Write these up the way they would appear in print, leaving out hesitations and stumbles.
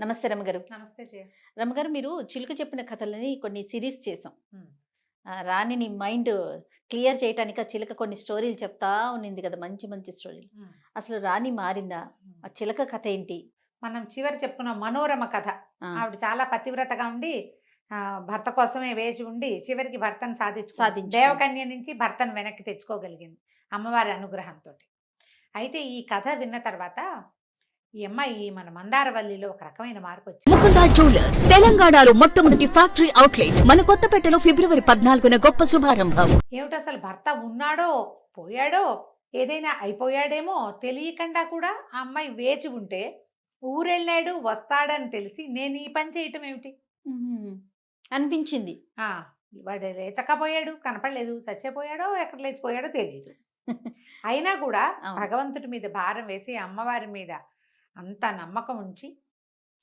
నమస్తే రమగారు. నమస్తే జయ. రమగారు, మీరు చిలుక చెప్పిన కథలని కొన్ని సీరీస్ చేసాం. హ్మ్. రాణిని మైండ్ క్లియర్ చేయటానికి ఆ చిలక కొన్ని స్టోరీలు చెప్తా ఉన్నింది కదా! మంచి మంచి స్టోరీలు. హ్మ్. అసలు రాణి మారిందా? హ్మ్. ఆ చిలక కథ ఏంటి? మనం చివరి చెప్పుకున్న మనోరమ కథ. ఆ! ఆవిడ చాలా పతివ్రతగా ఉండి భర్త కోసమే వేచి ఉండి చివరికి భర్తను సాధించుకుంది. సాధించుకుంది. దేవకన్య నుంచి భర్తను వెనక్కి తెచ్చుకోగలిగింది అమ్మవారి అనుగ్రహంతోటి. అయితే ఈ కథ విన్న తర్వాత ఈ అమ్మాయి మన మందారవల్లిలో ఒక రకమైన మార్పొచ్చింది. ముకుందా జ్యువెలర్స్ తెలంగాణలో మొట్టమొదటి ఫ్యాక్టరీ అవుట్లెట్ మన కొత్తపేటలో ఫిబ్రవరి 14న గొప్ప శుభారంభం. ఏమిటసలు భర్త ఉన్నాడో, పోయాడో, ఏదైనా అయిపోయాడేమో తెలియకుండా కూడా ఆ అమ్మాయి వేచి ఉంటే ఊరెళ్ళాడు వస్తాడని తెలిసి నేను ఈ పని చేయటం ఏమిటి? హుహు. అనిపించింది. ఆ! వాడు లేచకపోయాడు, కనపడలేదు. చచ్చిపోయాడో, ఎక్కడ లేచిపోయాడో తెలీదు. అయినా కూడా అవును. భగవంతుడి మీద భారం వేసి, అమ్మవారి మీద అంత నమ్మకం ఉంచి,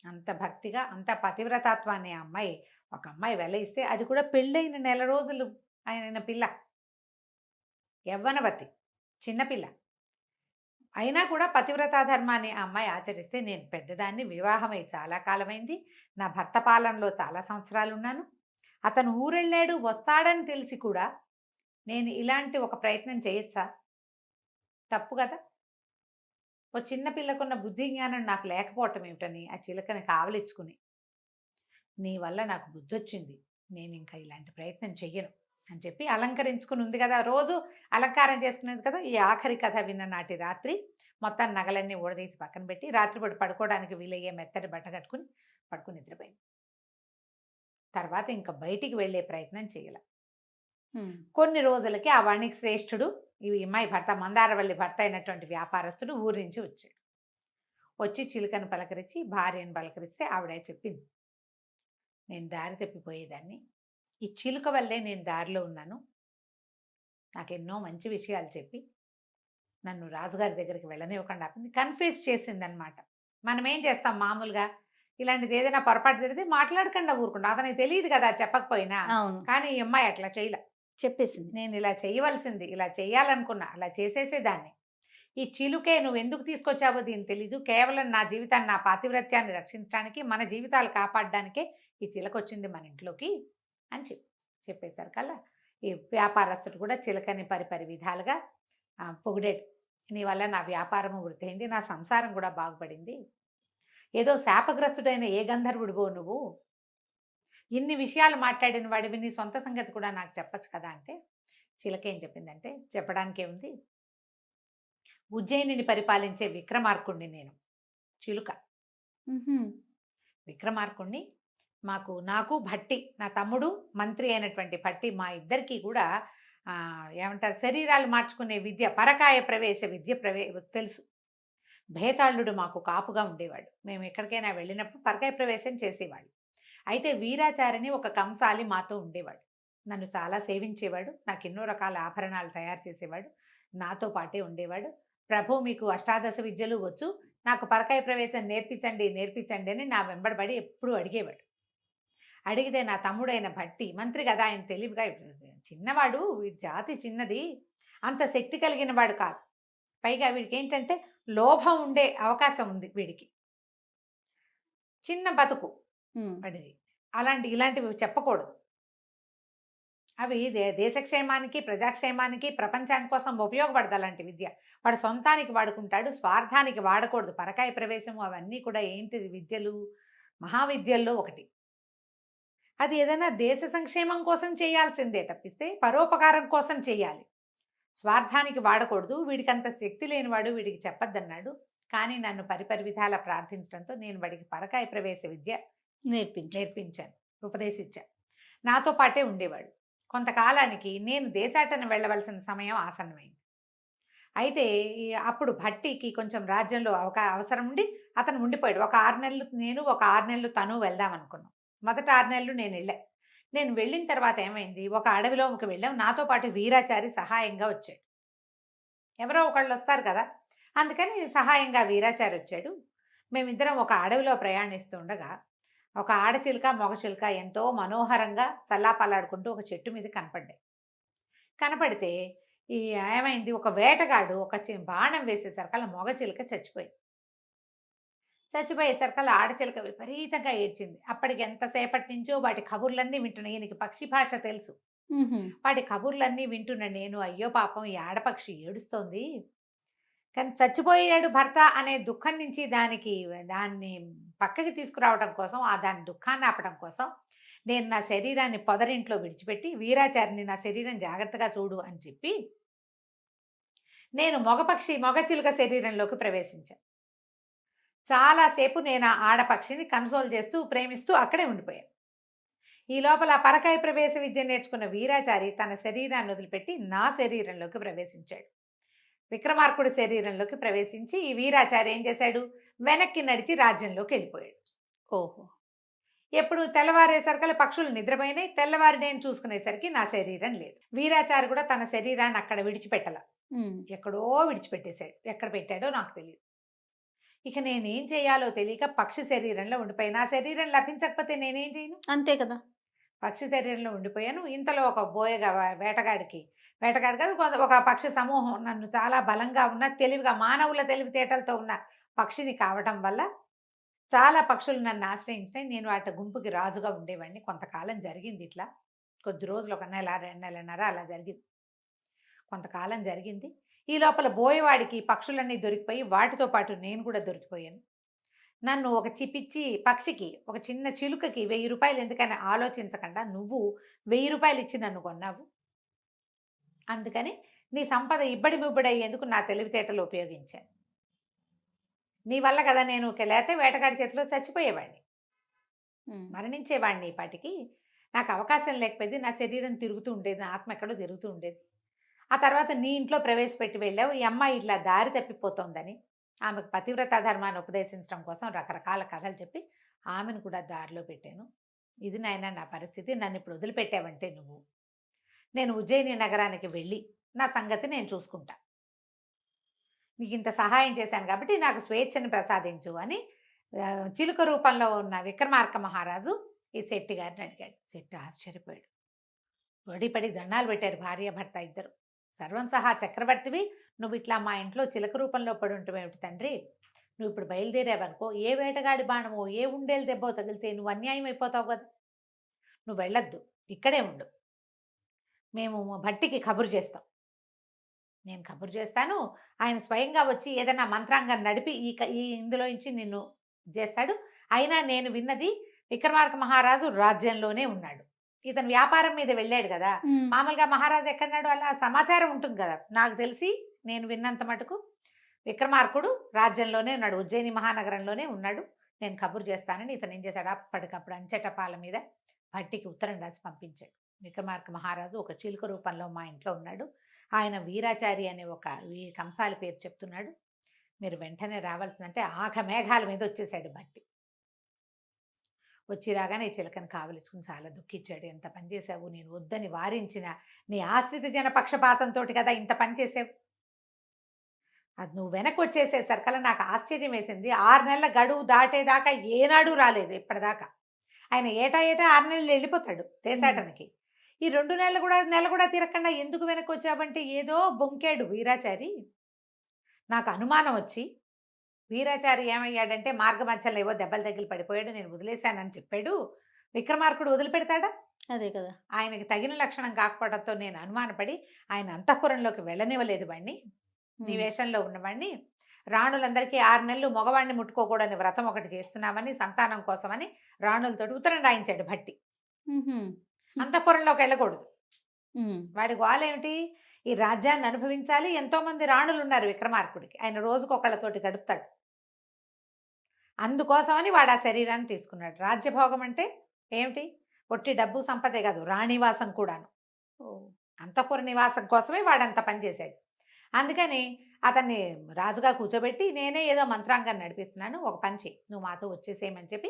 అంత భక్తిగా, అంత పతివ్రతాత్వాన్ని ఆ అమ్మాయి ఒక అమ్మాయి వెలయిస్తే, అది కూడా పెళ్ళైన నెల రోజులు అయిన పిల్ల. యవ్వనవతి. చిన్నపిల్ల. అయినా కూడా పతివ్రతా ధర్మాన్ని ఆ అమ్మాయి ఆచరిస్తే, నేను పెద్దదాన్ని, వివాహమై చాలా కాలమైంది. నా భర్త పాలనలో చాలా సంవత్సరాలున్నాను. అతను ఊరెళ్ళాడు, వస్తాడని తెలిసి కూడా నేను ఇలాంటి ఒక ప్రయత్నం చేయొచ్చా? తప్పు గదా! ఓ చిన్న పిల్లకున్న బుద్ధి జ్ఞానం నాకు లేకపోవటం ఏమిటని ఆ చిలకని కావలిచ్చుకుని, నీ వల్ల నాకు బుద్ధొచ్చింది. నేనింక ఇలాంటి ప్రయత్నం చెయ్యను అని చెప్పి అలంకరించుకుని ఉంది గదా! రోజు అలంకారం చేసుకునేది కదా! ఈ ఆఖరి కథ విన్న నాటి రాత్రి మొత్తం నగలన్నీ ఊడదీసి పక్కన పెట్టి, రాత్రిపూట పడుకోవడానికి వీలయ్యే మెత్తటి బట్ట కట్టుకుని పడుకుని నిద్రపోయింది. తర్వాత ఇంక బయటికి వెళ్ళే ప్రయత్నం చేయల. హ్మ్. కొన్ని రోజులకి ఆ వణిక్ శ్రేష్ఠుడు, ఈ అమ్మాయి భర్త మందారవల్లి భర్త అయినటువంటి వ్యాపారస్తుడు ఊరి నుంచి వచ్చాడు. వచ్చి చిలుకను పలకరించి, భార్యను పలకరిస్తే ఆవిడ చెప్పింది, నేను దారి తప్పిపోయేదాన్ని. ఈ చిలుక వల్లే నేను దారిలో ఉన్నాను. నాకెన్నో మంచి విషయాలు చెప్పి నన్ను రాజుగారి దగ్గరికి వెళ్ళనివ్వకుండా ఆపింది. కన్ఫ్యూజ్ చేసిందనమాట. మనం ఏం చేస్తాం మామూలుగా, ఇలాంటిది ఏదైనా పొరపాటు జరిగితే మాట్లాడకుండా ఊరుకుంటాం. అతనికి తెలియదు కదా చెప్పకపోయినా. అవును. కానీ ఈ అమ్మాయి అట్లా చేయలే. చెప్పేసింది. నేను ఇలా చేయవలసింది, ఇలా చేయాలనుకున్నా, అలా చేసేసేదాన్ని. ఈ చిలుకే నువ్వెందుకు తీసుకొచ్చావో దీనికి తెలీదు. కేవలం నా జీవితాన్ని, నా పాతివ్రత్యాన్ని రక్షించడానికి, మన జీవితాలు కాపాడడానికే ఈ చిలకొచ్చింది మన ఇంట్లోకి అని చెప్పేసరికల్లా ఈ వ్యాపారస్తుడు కూడా చిలకని పరిపరి విధాలుగా పొగిడాడు. నీ వల్ల నా వ్యాపారము వృద్ధి అయింది, నా సంసారం కూడా బాగుపడింది. ఏదో శాపగ్రస్తుడైన ఏ గంధర్వుడివో నువ్వు, ఇన్ని విషయాలు మాట్లాడిన వాడివి, నీ సొంత సంగతి కూడా నాకు చెప్పచ్చు కదా అంటే, చిలక ఏం చెప్పిందంటే, చెప్పడానికే ఉంది, ఉజ్జయినిని పరిపాలించే విక్రమార్కుణ్ణి నేను. చిలుక హుహు. విక్రమార్కుణ్ణి. నాకు భట్టి, నా తమ్ముడు మంత్రి అయినటువంటి భట్టి, మా ఇద్దరికీ కూడా ఏమంటారు, శరీరాలు మార్చుకునే విద్య, పరకాయ ప్రవేశ విద్య తెలుసు. భేతాళుడు మాకు కాపుగా ఉండేవాడు. మేము ఎక్కడికైనా వెళ్ళినప్పుడు పరకాయ ప్రవేశం చేసేవాడు. అయితే వీరాచారిని ఒక కంసాలి మాతో ఉండేవాడు. నన్ను చాలా సేవించేవాడు. నాకు ఎన్నో రకాల ఆభరణాలు తయారు చేసేవాడు. నాతో పాటే ఉండేవాడు. ప్రభు మీకు అష్టాదశ విద్యలు వచ్చు, నాకు పరకాయ ప్రవేశం నేర్పించండి నేర్పించండి అని నా వెంబడబడి ఎప్పుడూ అడిగేవాడు. అడిగితే నా తమ్ముడైన భట్టి, మంత్రి కదా ఆయన, తెలివిగా, చిన్నవాడు, జాతి చిన్నది, అంత శక్తి కలిగిన వాడు కాదు. పైగా వీడికి ఏంటంటే లోభం ఉండే అవకాశం ఉంది వీడికి. చిన్న బతుకు హ్మ్. వాడిది. ఇలాంటివి చెప్పకూడదు. అవి దేశక్షేమానికి, ప్రజాక్షేమానికి, ప్రపంచాని కోసం ఉపయోగపడదు అలాంటి విద్య. వాడు సొంతానికి వాడుకుంటాడు, స్వార్థానికి వాడకూడదు. పరకాయ ప్రవేశము అవన్నీ కూడా ఏంటిది, విద్యలు మహావిద్యల్లో ఒకటి. అది ఏదైనా దేశ సంక్షేమం కోసం చేయాల్సిందే తప్పిస్తే పరోపకారం కోసం చేయాలి. స్వార్థానికి వాడకూడదు. వీడికి అంత శక్తి లేనివాడు, వీడికి చెప్పొద్దన్నాడు. కానీ నన్ను పరిపరి విధాల ప్రార్థించడంతో నేను వాడికి పరకాయ ప్రవేశ విద్య నేర్పించాను, ఉపదేశించాను. నాతో పాటే ఉండేవాడు. కొంతకాలానికి నేను దేశాటన వెళ్ళవలసిన సమయం ఆసన్నమైంది. అయితే అప్పుడు భట్టికి కొంచెం రాజ్యంలో అవసరం ఉండి అతను ఉండిపోయాడు. ఒక 6 నెలలు నేను, ఒక 6 నెలలు తను వెళ్దాం అనుకున్నాం. మొదట 6 నెలలు నేను వెళ్ళా. నేను వెళ్ళిన తర్వాత ఏమైంది, ఒక అడవిలోకి వెళ్ళాం. నాతో పాటు వీరాచారి సహాయంగా వచ్చాడు. ఎవరో ఒకళ్ళు వస్తారు కదా, అందుకని సహాయంగా వీరాచారి వచ్చాడు. మేమిద్దరం ఒక అడవిలో ప్రయాణిస్తూ ఉండగా ఒక ఆడచిలుక, మగ చిలుక ఎంతో మనోహరంగా సల్లాపల్లాడుకుంటూ ఒక చెట్టు మీద కనపడ్డాయి. కనపడితే ఏమైంది, ఒక వేటగాడు ఒక బాణం వేసేసరికి అలా మగ చిలుక చచ్చిపోయింది. చచ్చిపోయేసరికల్లా ఆడచిలక విపరీతంగా ఏడ్చింది. అప్పటికి ఎంతసేపటి నుంచో వాటి కబుర్లన్నీ వింటున్నా. ఈయనకి పక్షి భాష తెలుసు. హుహు. వాటి కబుర్లన్నీ వింటున్నా నేను. అయ్యో పాపం ఈ ఆడపక్షి ఏడుస్తోంది. కానీ చచ్చిపోయాడు భర్త అనే దుఃఖం నుంచి దాన్ని పక్కకి తీసుకురావడం కోసం, దాని దుఃఖాన్ని ఆపడం కోసం నేను నా శరీరాన్ని పొదరింట్లో విడిచిపెట్టి, వీరాచారిని నా శరీరం జాగ్రత్తగా చూడు అని చెప్పి, నేను మగ చిలుక శరీరంలోకి ప్రవేశించాను. చాలాసేపు నేను ఆ ఆడపక్షిని కన్సోల్ చేస్తూ, ప్రేమిస్తూ అక్కడే ఉండిపోయాను. ఈ లోపల పరకాయ ప్రవేశ విద్య నేర్చుకున్న వీరాచారి తన శరీరాన్ని వదిలిపెట్టి నా శరీరంలోకి ప్రవేశించాడు. విక్రమార్కుడి శరీరంలోకి ప్రవేశించి ఈ వీరాచారి ఏం చేశాడు, వెనక్కి నడిచి రాజ్యంలోకి వెళ్ళిపోయాడు. ఓహో! ఎప్పుడు తెల్లవారేసరికల్లా పక్షులు నిద్రపోయినాయి. తెల్లవారి నేను చూసుకునేసరికి నా శరీరం లేదు. వీరాచారి కూడా తన శరీరాన్ని అక్కడ విడిచిపెట్టల, ఎక్కడో విడిచిపెట్టేశాడు. ఎక్కడ పెట్టాడో నాకు తెలియదు. ఇక నేనేం చేయాలో తెలియక పక్షి శరీరంలో ఉండిపోయాను. నా శరీరం లభించకపోతే నేనేం చేయను? అంతే కదా! పక్షి శరీరంలో ఉండిపోయాను. ఇంతలో ఒక బోయగా వేటగాడు కాదు, ఒక పక్షి సమూహం నన్ను చాలా బలంగా ఉన్న, తెలివిగా, మానవుల తెలివితేటలతో ఉన్న పక్షిని కావటం వల్ల చాలా పక్షులు నన్ను ఆశ్రయించినాయి. నేను వాటి గుంపుకి రాజుగా ఉండేవాడిని. కొంతకాలం జరిగింది ఇట్లా. కొద్ది రోజులు, 1 నెల, 2 నెలన్నర అలా జరిగింది. కొంతకాలం జరిగింది. ఈ లోపల బోయవాడికి పక్షులన్నీ దొరికిపోయి వాటితో పాటు నేను కూడా దొరికిపోయాను. నన్ను ఒక పక్షికి, ఒక చిన్న చిలుకకి 1000 రూపాయలు ఎందుకని ఆలోచించకుండా నువ్వు 1000 రూపాయలు ఇచ్చి నన్ను కొన్నావు. అందుకని నీ సంపద ఇబ్బడి ముబ్బడయ్యేందుకు నా తెలివితేటలు ఉపయోగించాను. నీ వల్ల కదా నేను లేతే వేటగాడి చేతిలో చచ్చిపోయేవాడిని, మరణించేవాడిని. ఈ పాటికి నాకు అవకాశం లేకపోయింది. నా శరీరం తిరుగుతూ ఉండేది, నా ఆత్మ ఎక్కడో తిరుగుతూ ఉండేది. ఆ తర్వాత నీ ఇంట్లో ప్రవేశపెట్టి వెళ్ళావు. ఈ అమ్మాయి ఇట్లా దారి తప్పిపోతోందని ఆమెకు పతివ్రత ధర్మాన్ని ఉపదేశించడం కోసం రకరకాల కథలు చెప్పి ఆమెను కూడా దారిలో పెట్టాను. ఇది నాయన నా పరిస్థితి. నన్ను ఇప్పుడు వదిలిపెట్టావంటే నేను ఉజ్జయిని నగరానికి వెళ్ళి నా సంగతి నేను చూసుకుంటా. నీకు ఇంత సహాయం చేశాను కాబట్టి నాకు స్వేచ్ఛని ప్రసాదించు అని చిలుక రూపంలో ఉన్న విక్రమార్క మహారాజు ఈ శెట్టి గారిని అడిగాడు. శెట్టి ఆశ్చర్యపోయాడు. పడి దండాలు పెట్టారు భార్య భర్త ఇద్దరు. సర్వం సహా చక్రవర్తివి, నువ్వు ఇట్లా మా ఇంట్లో చిలక రూపంలో పడి ఉంటావేమిటి తండ్రి? నువ్వు ఇప్పుడు బయలుదేరావనుకో, ఏ వేటగాడి బాణమో, ఏ ఉండేలు దెబ్బో తగిలితే నువ్వు అన్యాయం అయిపోతావు కదా. నువ్వు వెళ్ళొద్దు, ఇక్కడే ఉండు. మేము భట్టికి కబురు చేస్తాం. నేను కబురు చేస్తాను. ఆయన స్వయంగా వచ్చి ఏదైనా మంత్రాంగం నడిపి ఇందులో నుంచి నిన్ను చేస్తాడు. అయినా నేను విన్నది విక్రమార్క మహారాజు రాజ్యంలోనే ఉన్నాడు. ఇతను వ్యాపారం మీద వెళ్ళాడు కదా. మామూలుగా మహారాజు ఎక్కడున్నాడు అలా సమాచారం ఉంటుంది కదా. నాకు తెలిసి నేను విన్నంత మటుకు విక్రమార్కుడు రాజ్యంలోనే ఉన్నాడు, ఉజ్జయిని మహానగరంలోనే ఉన్నాడు. నేను కబురు చేస్తానని ఇతను ఏం చేశాడు, అప్పటికప్పుడు అంచెటపాల మీద భట్టికి ఉత్తరం రాసి పంపించాడు. విక్రమార్క మహారాజు ఒక చిలుక రూపంలో మా ఇంట్లో ఉన్నాడు. ఆయన వీరాచారి అనే ఒక కంసాల పేరు చెప్తున్నాడు. మీరు వెంటనే రావాల్సిందంటే మేఘాల మీద వచ్చేసాడు భట్టి. వచ్చి రాగానే ఈ చిలకని కావలించుకుని చాలా దుఃఖించాడు. ఎంత పని చేసావు, నేను వద్దని వారించిన నీ ఆశ్రిత జన పక్షపాతంతో కదా ఇంత పని చేసావు. అది నువ్వు వెనక్కి వచ్చేసేసరికల్లా నాకు ఆశ్చర్యం వేసింది. 6 నెలల గడువు దాటేదాకా ఏనాడు రాలేదు ఇప్పటిదాకా. ఆయన ఏటా 6 నెలలు వెళ్ళిపోతాడు దేశాటనకి. ఈ 2 నెలలు కూడా తిరగకుండా ఎందుకు వెనక్కి వచ్చావంటే ఏదో బొంకాడు వీరాచారి. నాకు అనుమానం వచ్చి వీరాచారి ఏమయ్యాడంటే మార్గ మధ్యలో ఏవో దెబ్బలు తగిలి పడిపోయాడు, నేను వదిలేశానని చెప్పాడు. విక్రమార్కుడు వదిలిపెడతాడా? అదే కదా. ఆయనకి తగిన లక్షణం కాకపోవడంతో నేను అనుమానపడి ఆయన అంతఃపురంలోకి వెళ్ళనివ్వలేదు వాడిని. నీ వేషంలో ఉన్నవాడిని. రాణులందరికీ 6 నెలలు మగవాడిని ముట్టుకోకూడని వ్రతం ఒకటి చేస్తున్నామని, సంతానం కోసమని రాణులతోటి ఉత్తరం రాయించాడు భట్టి. అంతఃపురంలోకి వెళ్ళకూడదు. వాడి గోలేమిటి, ఈ రాజ్యాన్ని అనుభవించాలి. ఎంతో మంది రాణులు ఉన్నారు విక్రమార్కుడికి, ఆయన రోజుకొకళ్ళతోటి గడుపుతాడు. అందుకోసమని వాడు ఆ శరీరాన్ని తీసుకున్నాడు. రాజ్యభోగం అంటే ఏమిటి, ఒట్టి డబ్బు సంపదే కాదు, రాణివాసం కూడాను. అంతఃపుర నివాసం కోసమే వాడంత పనిచేశాడు. అందుకని అతన్ని రాజుగా కూర్చోబెట్టి నేనే ఏదో మంత్రాంగాన్ని నడిపిస్తున్నాను, ఒక పని చేయి, నువ్వు మాతో వచ్చేసేయమని చెప్పి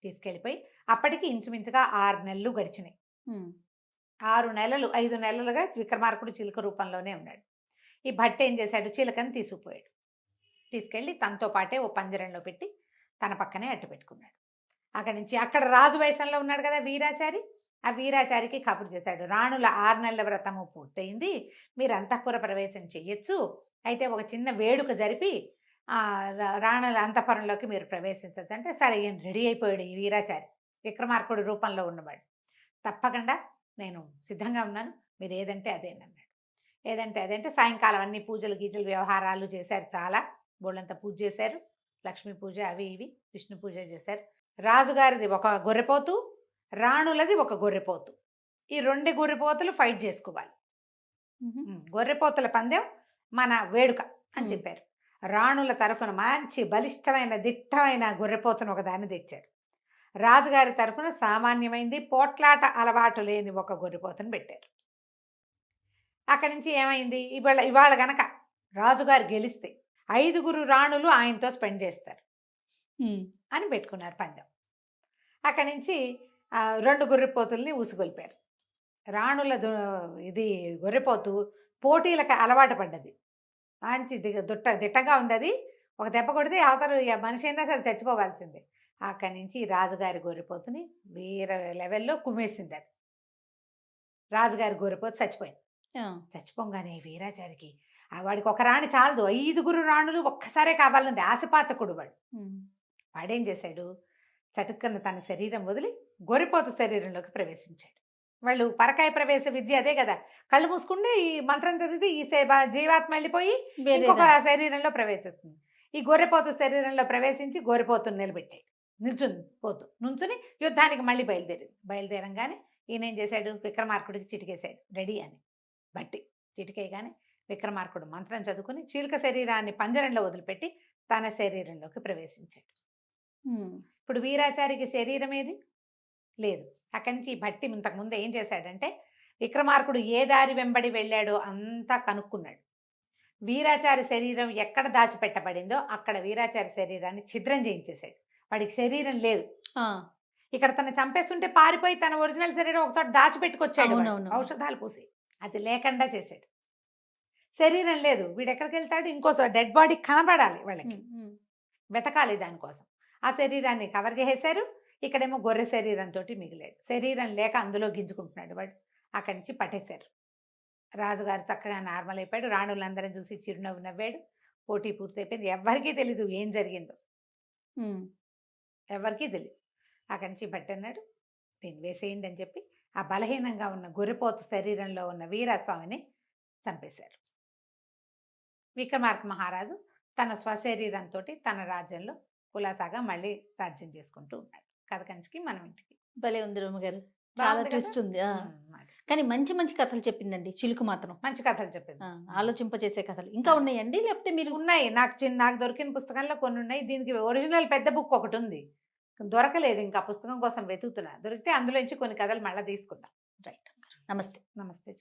తీసుకెళ్ళిపోయి అప్పటికి ఇంచుమించుగా 6 నెలలు గడిచినాయి. 6 నెలలు 5 నెలలుగా విక్రమార్కుడు చిలుక రూపంలోనే ఉన్నాడు. ఈ భట్టి ఏం చేశాడు, చిలుకని తీసుకెళ్ళి తనతో పాటే ఓ పంజరంలో పెట్టి తన పక్కనే అట్టు పెట్టుకున్నాడు. అక్కడి నుంచి అక్కడ రాజు వేషంలో ఉన్నాడు కదా వీరాచారి, ఆ వీరాచారికి కబురు చేశాడు. రాణుల 6 నెలల వ్రతము పూర్తయింది, మీరు అంతఃపుర ప్రవేశం చెయ్యొచ్చు. అయితే ఒక చిన్న వేడుక జరిపి రాణుల అంతఃపురంలోకి మీరు ప్రవేశించవచ్చు అంటే సరే ఈయన రెడీ అయిపోయాడు ఈ వీరాచారి, విక్రమార్కుడు రూపంలో ఉన్నవాడు. తప్పకుండా నేను సిద్ధంగా ఉన్నాను, మీరు ఏదంటే అదేనన్నాడు. ఏదంటే అదంటే సాయంకాలం అన్ని పూజలు గీజలు వ్యవహారాలు చేశారు, చాలా బోళ్ళంతా పూజ చేశారు, లక్ష్మీ పూజ అవి ఇవి విష్ణు పూజ చేశారు. రాజుగారిది ఒక గొర్రెపోతు, రాణులది ఒక గొర్రెపోతు, ఈ 2 గొర్రెపోతులు ఫైట్ చేసుకోవాలి. గొర్రెపోతుల పందెం మన వేడుక అని చెప్పారు. రాణుల తరఫున మంచి బలిష్టమైన దిట్టమైన గొర్రెపోతును ఒకదాన్ని తెచ్చారు. రాజుగారి తరఫున సామాన్యమైంది పోట్లాట అలవాటు లేని ఒక గొర్రెపోతును పెట్టారు. అక్కడి నుంచి ఏమైంది, ఇవాళ గనక రాజుగారు గెలిస్తే 5 రాణులు ఆయనతో స్పెండ్ చేస్తారు అని పెట్టుకున్నారు పందెం. అక్కడి నుంచి 2 గొర్రెపోతుల్ని ఊసుగొల్పారు. రాణుల ఇది గొర్రెపోతు పోటీలకు అలవాటు పడ్డది, మంచి దిట్టగా ఉంది. అది ఒక దెబ్బ కొడితే అవతల మనిషి అయినా సరే చచ్చిపోవాల్సిందే. అక్కడి నుంచి రాజుగారి గొర్రెపోతుని వేరే లెవెల్లో కుమ్మేసింది. అది రాజుగారి గొర్రెపోతు చచ్చిపోయింది. చచ్చిపోగానే వీరాచారికి వాడికి ఒక రాణి చాలదు, 5 రాణులు ఒక్కసారే కావాలంది, ఆశపాతకుడు వాడు. వాడేం చేశాడు, చటుక్కన తన శరీరం వదిలి గొర్రెపోతు శరీరంలోకి ప్రవేశించాడు. వాళ్ళు పరకాయ ప్రవేశ విద్య అదే కదా, కళ్ళు మూసుకుంటే ఈ మంత్రం చదివితే ఈ జీవాత్మ వెళ్ళిపోయి ఇంకొక శరీరంలో ప్రవేశిస్తుంది. ఈ గొర్రెపోతు శరీరంలో ప్రవేశించి గొర్రెపోతుని నిలబెట్టాడు. నుంచుని యుద్ధానికి మళ్ళీ బయలుదేరంగానే ఈయన ఏం చేశాడు, విక్రమార్కుడికి చిటికేశాడు రెడీ అని. బట్టి చిటికేయగానే విక్రమార్కుడు మంత్రం చదువుకుని చీలిక శరీరాన్ని పంజరంలో వదిలిపెట్టి తన శరీరంలోకి ప్రవేశించాడు. ఇప్పుడు వీరాచారికి శరీరం ఏది లేదు. అక్కడి నుంచి భట్టి ఇంతకుముందు ఏం చేశాడంటే, విక్రమార్కుడు ఏ దారి వెంబడి వెళ్ళాడో అంతా కనుక్కున్నాడు. వీరాచారి శరీరం ఎక్కడ దాచిపెట్టబడిందో అక్కడ వీరాచారి శరీరాన్ని ఛిద్రం చేయించేశాడు. వాడికి శరీరం లేదు. ఇక్కడ తను చంపేస్తుంటే పారిపోయి తన ఒరిజినల్ శరీరం ఒకచోట దాచిపెట్టుకొచ్చాడు, ఔషధాలు పూసి. అది లేకుండా చేశాడు. శరీరం లేదు, వీడు ఎక్కడికి వెళ్తాడు, ఇంకో డెడ్ బాడీ కనబడాలి, వాళ్ళకి వెతకాలి దానికోసం. ఆ శరీరాన్ని కవర్ చేసేశారు. ఇక్కడేమో గొర్రె శరీరంతో మిగిలాడు. శరీరం లేక అందులో గింజుకుంటున్నాడు వాడు. అక్కడి నుంచి పట్టేశారు. రాజుగారు చక్కగా నార్మల్ అయిపోయాడు. రాణులందరం చూసి చిరునవ్వు నవ్వాడు. పోటీ పూర్తయిపోయింది. ఎవరికీ తెలీదు ఏం జరిగిందో, ఎవరికీ తెలియదు. అక్కడి నుంచి పట్టన్నాడు, దీన్ని వేసేయండి అని చెప్పి ఆ బలహీనంగా ఉన్న గొర్రెపోతు శరీరంలో ఉన్న వీరస్వామిని చంపేశారు. విక్రమార్క మహారాజు తన స్వశరీరంతో తన రాజ్యంలో కులాసాగా మళ్ళీ రాజ్యం చేసుకుంటూ ఉన్నాడు. కథ కంచికి మనం ఇంటికి. భలే ఉంది రమ్మగారు, చాలా ట్విస్ట్ ఉంది. కానీ మంచి మంచి కథలు చెప్పిందండి చిలుకు మాత్రం. మంచి కథలు చెప్పింది, ఆలోచింపచేసే కథలు ఇంకా ఉన్నాయండి లేకపోతే మీరు? ఉన్నాయి, నాకు దొరికిన పుస్తకంలో కొన్ని ఉన్నాయి. దీనికి ఒరిజినల్ పెద్ద బుక్ ఒకటి ఉంది, దొరకలేదు. ఇంకా పుస్తకం కోసం వెతుకుతున్నా, దొరికితే అందులోంచి కొన్ని కథలు మళ్ళీ తీసుకుందాం. రైట్, నమస్తే. నమస్తే.